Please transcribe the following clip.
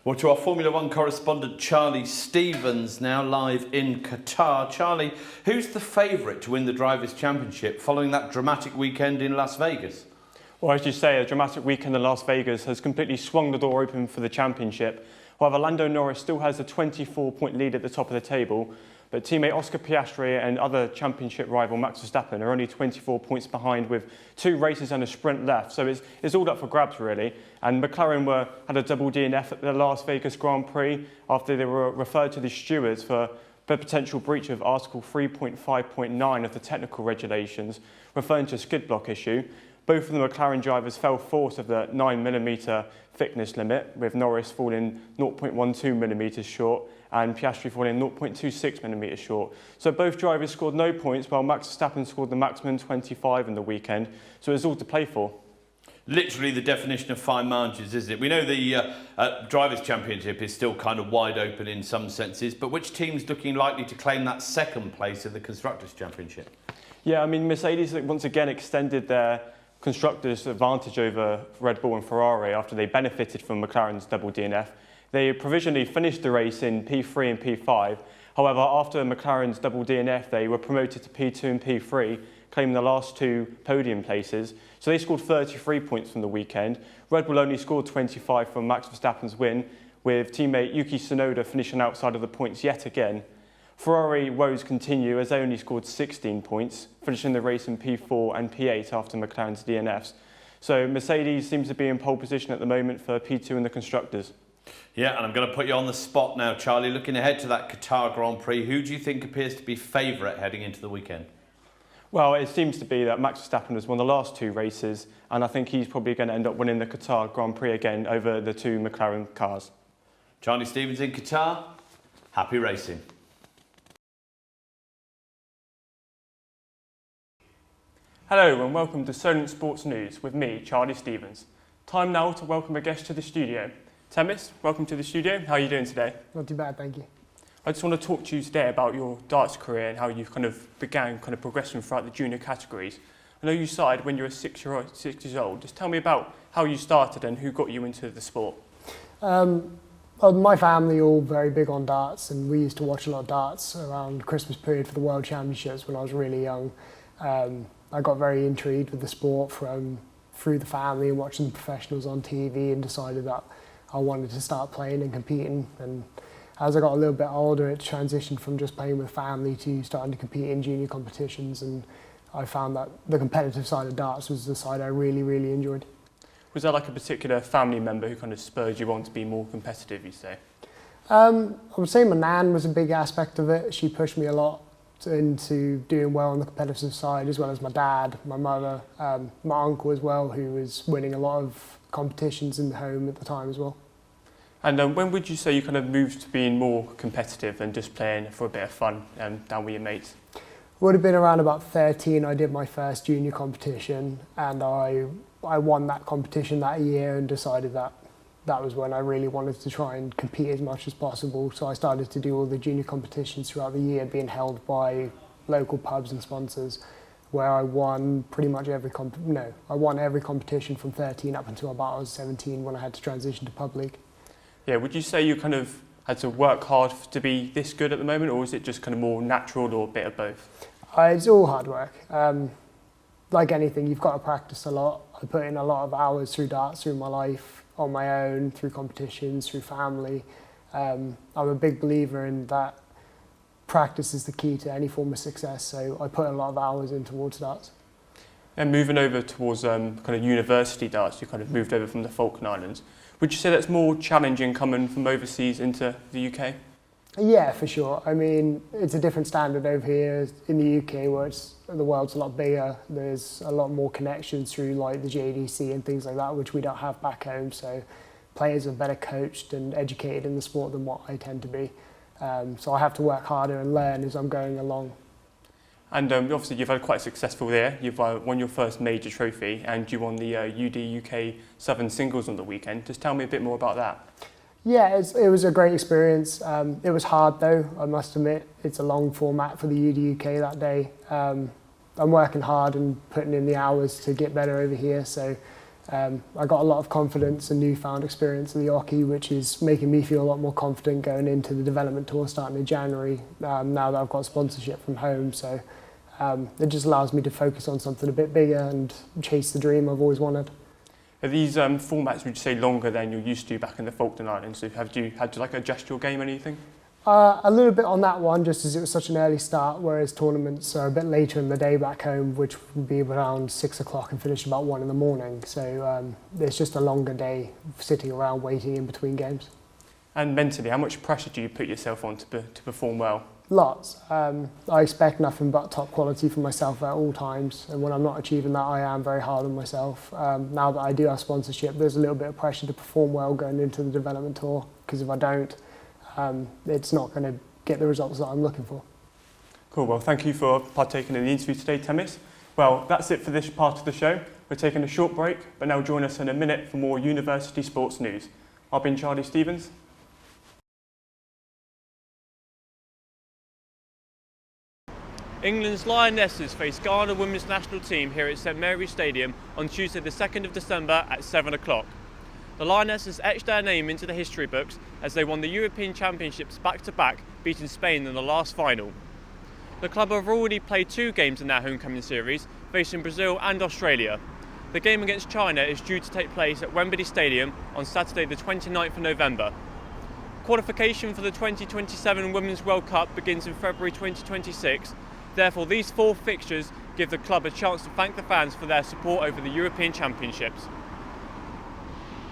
Well, to our Formula One correspondent Charlie Stevens now live in Qatar. Charlie, who's the favourite to win the Drivers' Championship following that dramatic weekend in Las Vegas? Well, as you say, a dramatic weekend in Las Vegas has completely swung the door open for the championship. However, Lando Norris still has a 24-point lead at the top of the table, but teammate Oscar Piastri and other championship rival Max Verstappen are only 24 points behind with 2 races and a sprint left. So it's all up for grabs, really. And McLaren had a double DNF at the Las Vegas Grand Prix after they were referred to the stewards for the potential breach of Article 3.5.9 of the technical regulations, referring to a skid block issue. Both of the McLaren drivers fell short of the 9mm thickness limit, with Norris falling 0.12mm short and Piastri falling 0.26mm short. So both drivers scored no points, while Max Verstappen scored the maximum 25 in the weekend. So it's all to play for. Literally the definition of fine margins, isn't it? We know the Drivers' Championship is still kind of wide open in some senses, but which team's looking likely to claim that second place in the Constructors' Championship? Yeah, I mean, Mercedes once again extended their constructors' advantage over Red Bull and Ferrari after they benefited from McLaren's double DNF. They provisionally finished the race in P3 and P5. However, after McLaren's double DNF, they were promoted to P2 and P3, claiming the last 2 podium places. So they scored 33 points from the weekend. Red Bull only scored 25 from Max Verstappen's win, with teammate Yuki Tsunoda finishing outside of the points yet again. Ferrari woes continue as they only scored 16 points, finishing the race in P4 and P8 after McLaren's DNFs. So Mercedes seems to be in pole position at the moment for P2 in the Constructors. Yeah, and I'm going to put you on the spot now, Charlie. Looking ahead to that Qatar Grand Prix, who do you think appears to be favourite heading into the weekend? Well, it seems to be that Max Verstappen has won the last 2 races, and I think he's probably going to end up winning the Qatar Grand Prix again over the 2 McLaren cars. Charlie Stevens in Qatar, happy racing. Hello and welcome to Solent Sports News with me, Charlie Stevens. Time now to welcome a guest to the studio. Temis, welcome to the studio. How are you doing today? Not too bad, thank you. I just want to talk to you today about your darts career and how you've began progressing throughout the junior categories. I know you started when you were 6 years old. Just tell me about how you started and who got you into the sport. My family all very big on darts, and we used to watch a lot of darts around the Christmas period for the World Championships when I was really young. I got very intrigued with the sport through the family and watching the professionals on TV, and decided that I wanted to start playing and competing. And as I got a little bit older, it transitioned from just playing with family to starting to compete in junior competitions, and I found that the competitive side of darts was the side I really, really enjoyed. Was there like a particular family member who spurred you on to be more competitive, you say? I would say my nan was a big aspect of it. She pushed me a lot into doing well on the competitive side, as well as my dad, my mother, my uncle as well, who was winning a lot of competitions in the home at the time as well. And when would you say you moved to being more competitive than just playing for a bit of fun down with your mates? Would have been around about 13. I did my first junior competition, and I won that competition that year, and decided that was when I really wanted to try and compete as much as possible. So I started to do all the junior competitions throughout the year, being held by local pubs and sponsors, where I won pretty much every I won every competition from 13 up until about I was 17 when I had to transition to pub league. Yeah, would you say you had to work hard to be this good at the moment, or is it just more natural, or a bit of both? It's all hard work. Like anything, you've got to practice a lot. I put in a lot of hours through darts, through my life, on my own, through competitions, through family. I'm a big believer in that practice is the key to any form of success, so I put a lot of hours in towards darts. And moving over towards university darts, you moved over from the Falkland Islands. Would you say that's more challenging coming from overseas into the UK? Yeah, for sure. I mean, it's a different standard over here in the UK, where the world's a lot bigger. There's a lot more connections through like the JDC and things like that, which we don't have back home. So players are better coached and educated in the sport than what I tend to be. So I have to work harder and learn as I'm going along. And obviously you've had quite a successful year. You've won your first major trophy, and you won the UD UK Southern Singles on the weekend. Just tell me a bit more about that. Yeah, it was a great experience. It was hard though, I must admit. It's a long format for the UD UK that day. I'm working hard and putting in the hours to get better over here, so I got a lot of confidence and newfound experience in the hockey, which is making me feel a lot more confident going into the development tour starting in January, now that I've got sponsorship from home. So it just allows me to focus on something a bit bigger and chase the dream I've always wanted. Are these formats, would you say, longer than you're used to back in the Falkland Islands? So have you had to like adjust your game or anything? A little bit on that one, just as it was such an early start, whereas tournaments are a bit later in the day back home, which would be around 6 o'clock and finish about 1 in the morning. So it's just a longer day sitting around waiting in between games. And mentally, how much pressure do you put yourself on to perform well? Lots. I expect nothing but top quality from myself at all times, and when I'm not achieving that, I am very hard on myself. Now that I do have sponsorship, there's a little bit of pressure to perform well going into the development tour, because if I don't, it's not going to get the results that I'm looking for. Cool, well thank you for partaking in the interview today, Themis. Well, that's it for this part of the show. We're taking a short break, but now join us in a minute for more university sports news. I've been Charlie Stevens. England's Lionesses face Ghana women's national team here at St Mary's Stadium on Tuesday the 2nd of December at 7 o'clock. The Lionesses etched their name into the history books as they won the European Championships back-to-back, beating Spain in the last final. The club have already played 2 games in their homecoming series, facing Brazil and Australia. The game against China is due to take place at Wembley Stadium on Saturday the 29th of November. Qualification for the 2027 Women's World Cup begins in February 2026. Therefore, these 4 fixtures give the club a chance to thank the fans for their support over the European Championships.